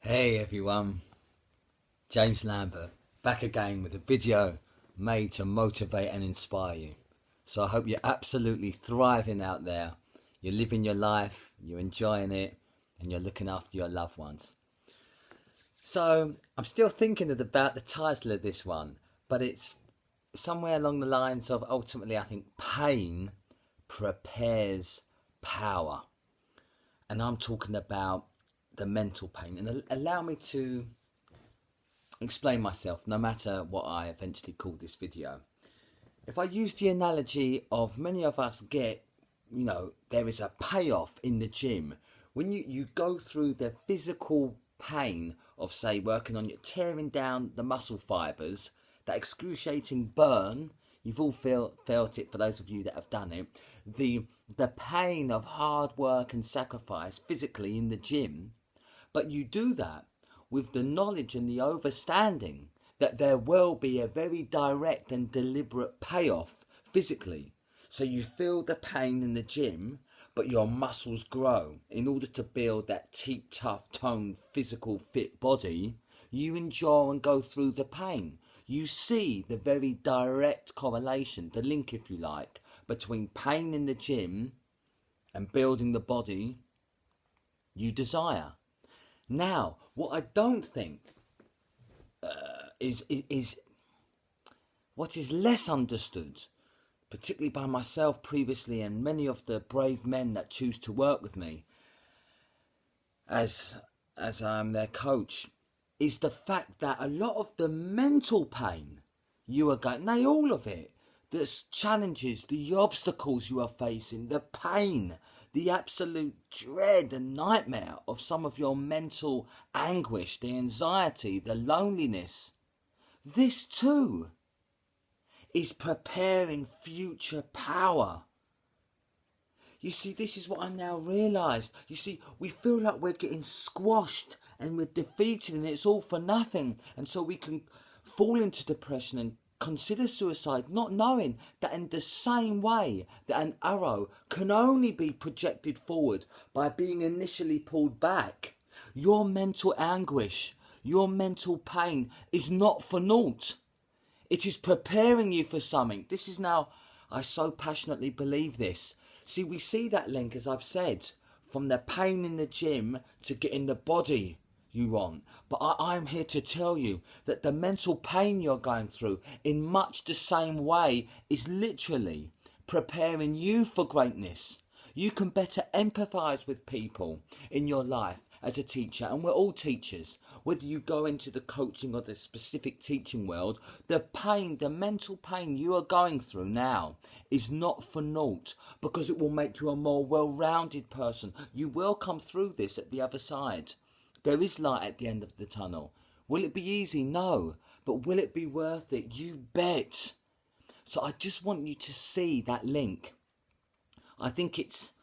Hey everyone, James Lambert back again with a video made to motivate and inspire you. So I hope you're absolutely thriving out there. You're living your life, you're enjoying it, and you're looking after your loved ones. So I'm still thinking about the title of this one, but it's somewhere along the lines of ultimately I think pain prepares power. And I'm talking about the mental pain. And allow me to explain myself, no matter what I eventually call this video. If I use the analogy of many of us get, there is a payoff in the gym. When you go through the physical pain of, say, working on tearing down the muscle fibres, that excruciating burn, you've all felt it for those of you that have done it, the pain of hard work and sacrifice physically in the gym, but you do that with the knowledge and the understanding that there will be a very direct and deliberate payoff physically. So you feel the pain in the gym, but your muscles grow. In order to build that teak, tough, toned, physical, fit body, you endure and go through the pain. You see the very direct correlation, the link if you like, between pain in the gym and building the body you desire. Now, what I don't think is what is less understood, particularly by myself previously and many of the brave men that choose to work with me as I'm their coach, is the fact that a lot of the mental pain you are going, nay, all of it, the challenges, the obstacles you are facing, the pain, the absolute dread and nightmare of some of your mental anguish, the anxiety, the loneliness, this too is preparing future power. You see, this is what I now realise. You see, we feel like we're getting squashed and we're defeated and it's all for nothing. And so we can fall into depression and consider suicide, not knowing that in the same way that an arrow can only be projected forward by being initially pulled back, your mental anguish, your mental pain is not for naught. It is preparing you for something. This is now, I so passionately believe this. See, we see that link, as I've said, from the pain in the gym to getting the body you want. But I'm here to tell you that the mental pain you're going through in much the same way is literally preparing you for greatness. You can better empathise with people in your life as a teacher, and we're all teachers. Whether you go into the coaching or the specific teaching world, the pain, the mental pain you are going through now is not for naught, because it will make you a more well-rounded person. You will come through this at the other side. There is light at the end of the tunnel. Will it be easy? No. But will it be worth it? You bet. So I just want you to see that link. I think it's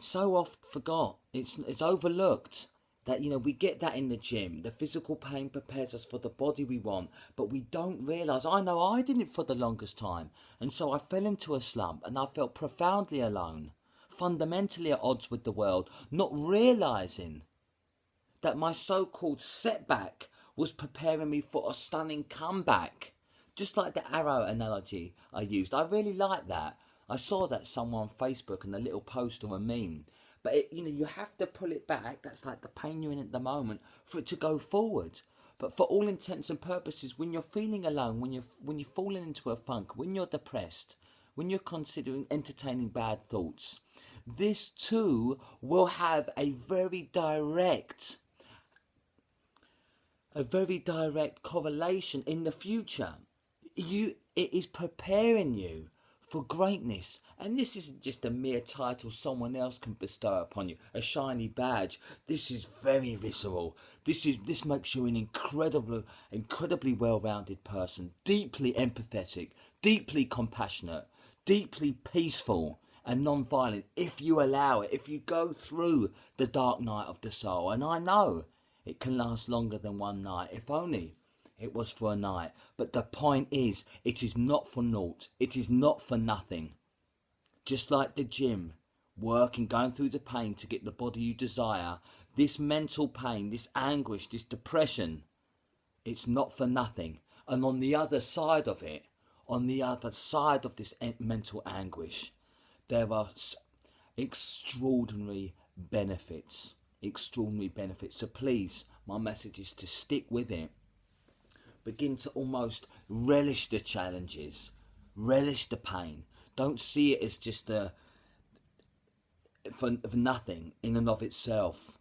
so oft forgot. It's overlooked that, we get that in the gym. The physical pain prepares us for the body we want, but we don't realise. I know I didn't for the longest time, and so I fell into a slump and I felt profoundly alone, fundamentally at odds with the world, not realising that my so-called setback was preparing me for a stunning comeback. Just like the arrow analogy I used. I really like that. I saw that somewhere on Facebook in a little post or a meme. But you have to pull it back. That's like the pain you're in at the moment for it to go forward. But for all intents and purposes, when you're feeling alone, when you're falling into a funk, when you're depressed, when you're considering entertaining bad thoughts, this too will have a very direct correlation in the future. It is preparing you for greatness. And this isn't just a mere title someone else can bestow upon you, a shiny badge. This is very visceral. This makes you an incredibly well-rounded person, deeply empathetic, deeply compassionate, deeply peaceful and non-violent, if you allow it, if you go through the dark night of the soul. And I know it can last longer than one night, if only it was for a night. But the point is, it is not for naught. It is not for nothing. Just like the gym, working, going through the pain to get the body you desire, This mental pain, this anguish, this depression, it's not for nothing. And on the other side of it, on the other side of this mental anguish, there are extraordinary benefits. Extraordinary benefits. So please, my message is to stick with it. Begin to almost relish the challenges, relish the pain. Don't see it as just for nothing in and of itself.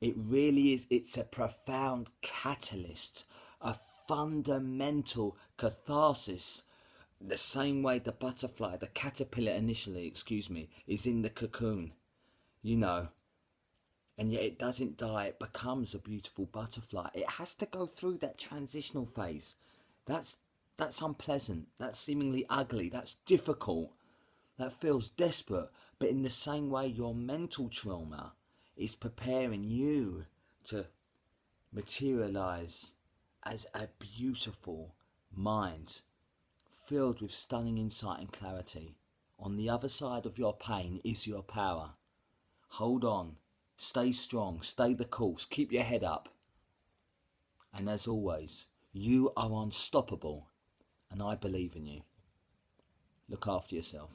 It really is. It's a profound catalyst, a fundamental catharsis. The same way the butterfly, the caterpillar initially, is in the cocoon, and yet it doesn't die. It becomes a beautiful butterfly. It has to go through that transitional phase. That's unpleasant. That's seemingly ugly. That's difficult. That feels desperate. But in the same way, your mental trauma is preparing you to materialize as a beautiful mind filled with stunning insight and clarity. On the other side of your pain is your power. Hold on. Stay strong. Stay the course. Keep your head up. And as always, you are unstoppable. And I believe in you. Look after yourself.